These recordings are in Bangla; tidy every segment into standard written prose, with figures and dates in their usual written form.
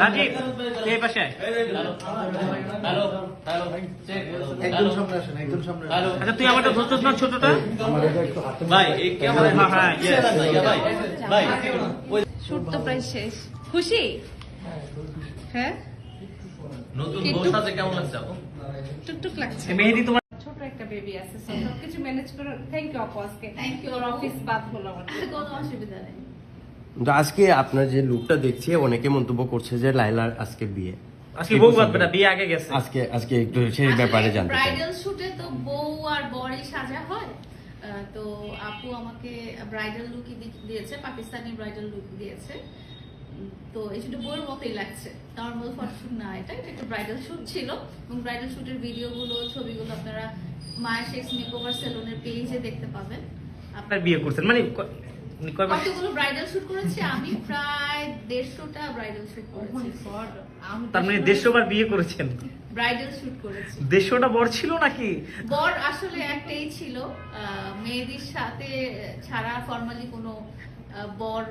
রাজীব এই পাশে আচ্ছা তুই আমারটা ধরছিস না ছোটটা ভাই শুট তো প্রায় শেষ। খুশি? হ্যাঁ, নতুন বউ সাথে কেমন লাগছে আপু? টুকটুক লাগছে। মেহেদি তোমার ছোট একটা বেবি আছে, সবকিছু ম্যানেজ করে। থ্যাংক ইউ আপু, আজকে থ্যাংক ইউ। অফিস বাদ হলো আমার, কোনো অসুবিধা নেই। আজকে আপনার যে লুকটা দেখছি অনেকে মন্তব্য করছে যে লাইলার আজকে বিয়ে, আজকে বউ বাঁধবে না, বিয়ে আগে গেছে। আজকে একটু সেই ব্যাপারে জানতে চাই। ব্রাইডাল শুটে তো বউ আর বরই সাজা হয়, তো আপু আমাকে ব্রাইডাল লুকই দিয়েছে, পাকিস্তানি ব্রাইডাল লুক দিয়েছে। তো এই শুটে বউয়ের মতোই লাগছে, নর্মাল ফটোশুট না, এটা একটা ব্রাইডাল শুট ছিল। এবং ব্রাইডাল শুটের ভিডিওগুলো, ছবিগুলো আপনারা মায়া শেখস মেকওভার সেলুনের পেজে দেখতে পাবেন। আপনার বিয়ে করছেন মানে কতগুলো ব্রাইডাল শুট করেছি আমি? প্রায় 150টা ব্রাইডাল শুট করেছি। তার মানে 150 বার বিয়ে করেছেন? ব্রাইডাল শুট করেছি। 150টা বর ছিল নাকি? বর আসলে একটাই ছিল, মেয়েদের সাথে ছাড়া ফর্মালি কোনো বর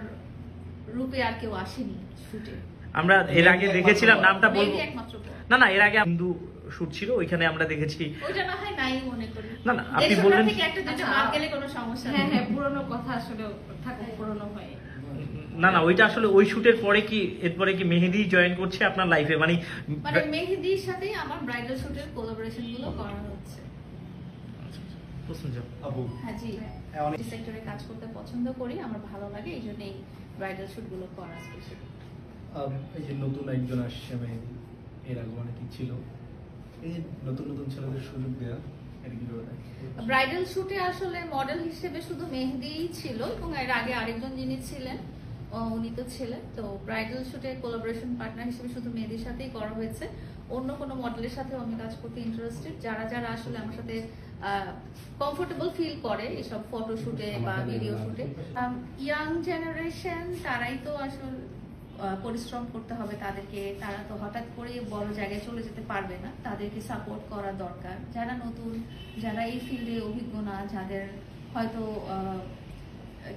রূপে আর কেউ আসেনি শুটে। আমরা এর আগে দেখেছিলাম, নামটা বলবো একমাত্র বর। না, এর আগে হিন্দু শুট ছিল, ওইখানে আমরা দেখেছি। ওইটা না হয় নাই মনে করি। না আপনি বললেন থেকে একটা দুটো মার গেলে কোনো সমস্যা নেই। হ্যাঁ, পুরনো কথা আসলে থাকুক, পুরনো হয়। না ওইটা আসলে ওই শুটের পরে কি, এরপরে কি মেহেদি জয়েন করছে আপনার লাইফে? মানে মেহেদির সাথেই আমার ব্রাইডাল শুটের কোলাবোরেশন গুলো করা হচ্ছে। আপু হ্যাঁ জি, সেক্টরে কাজ করতে পছন্দ করি, আমার ভালো লাগে, এই জন্য এই ব্রাইডাল শুট গুলো করা স্পেশাল। এই যে নতুন একজন আসছে মেহেদি, এর আগে অনেকে ছিল, এই যে নতুন নতুন ছেলেদের সুযোগ দেওয়া, এটা কি করে? ব্রাইডাল শুটে আসলে মডেল হিসেবে শুধু মেহেদিই ছিল, এবং এর আগে আরেকজন যিনি ছিলেন উনি তো ছিলেন। তো ব্রাইডাল শুটে কোলাবোরেশন পার্টনার হিসেবে শুধু মেহেদির সাথেই করা হয়েছে, অন্য কোনো মডেলের সাথেও আমি কাজ করতে ইন্টারেস্টেড। যারা আসলে আমার সাথে কমফোর্টেবল ফিল করে এসব ফটো শুটে বা ভিডিও শুটে। ইয়াং জেনারেশন তারাই তো আসলে পরিশ্রম করতে হবে তাদেরকে, তারা তো হঠাৎ করে বড় জায়গায় চলে যেতে পারবে না, তাদেরকে সাপোর্ট করা দরকার। যারা নতুন, যারা এই ফিল্ডে অভিজ্ঞ না, যাদের হয়তো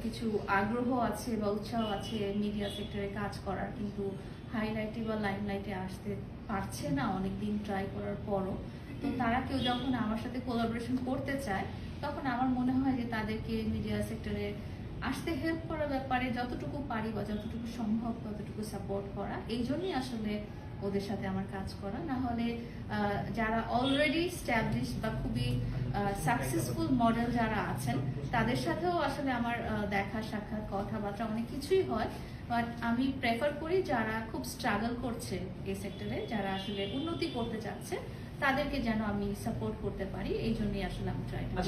কিছু আগ্রহ আছে বা উৎসাহ আছে মিডিয়া সেক্টরে কাজ করার, কিন্তু হাইলাইটে বা লাইমলাইটে আসতে পারছে না অনেকদিন ট্রাই করার পরও, তো তারা কেউ যখন আমার সাথে কোলাবোরেশন করতে চায়, তখন আমার মনে হয় যে তাদেরকে মিডিয়া সেক্টরে আসতে হেল্প করার ব্যাপারে যতটুকু পারি বা যতটুকু সম্ভব ততটুকু সাপোর্ট করা। এই জন্যই আসলে ওদের সাথে আমার কাজ করা। না হলে যারা অলরেডি স্ট্যাবলিশ বা খুবই সাকসেসফুল মডেল যারা আছেন, তাদের সাথেও আসলে আমার দেখা সাক্ষাৎ কথাবার্তা অনেক কিছুই হয়। বাট আমি প্রেফার করি যারা খুব স্ট্রাগল করছে এই সেক্টরে, যারা আসলে উন্নতি করতে চাচ্ছে, তাদেরকে যেন আমি সাপোর্ট করতে পারি। এই জন্যই আসলে আমি ট্রাই করি।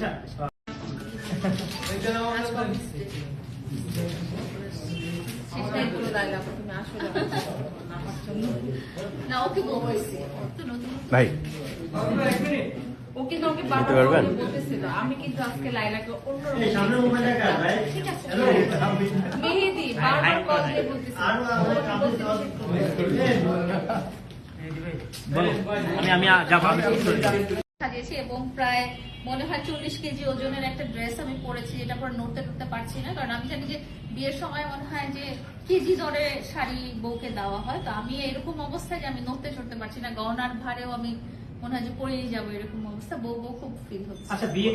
না ওকে বলছি ভাই ওকে কাউকে বারবার বলতেছিল, আমি কিন্তু আজকে লাইলাকে অন্যরকম ঠিক আছে মেহেদি বারবার কল দিয়ে বলতেছিল আমি যাবো, আমি সাজিয়েছি এবং প্রায় মনে হয় 40 কেজি ওজনের একটা ড্রেস আমি পরেছি, যেটা পরে নড়তে টড়তে পারছি না, কারণ আমি জানি যে বিয়ের সময় মনে হয় যে কেজি দরে শাড়ি বউকে দেওয়া হয়। তো আমি এরকম অবস্থায় যে আমি নড়তে চড়তে পারছি না, গহনার ভারেও আমি মনে হয় যে পরেই যাবো, এরকম অবস্থা বউ খুব ফিল হচ্ছে। আচ্ছা বিয়ে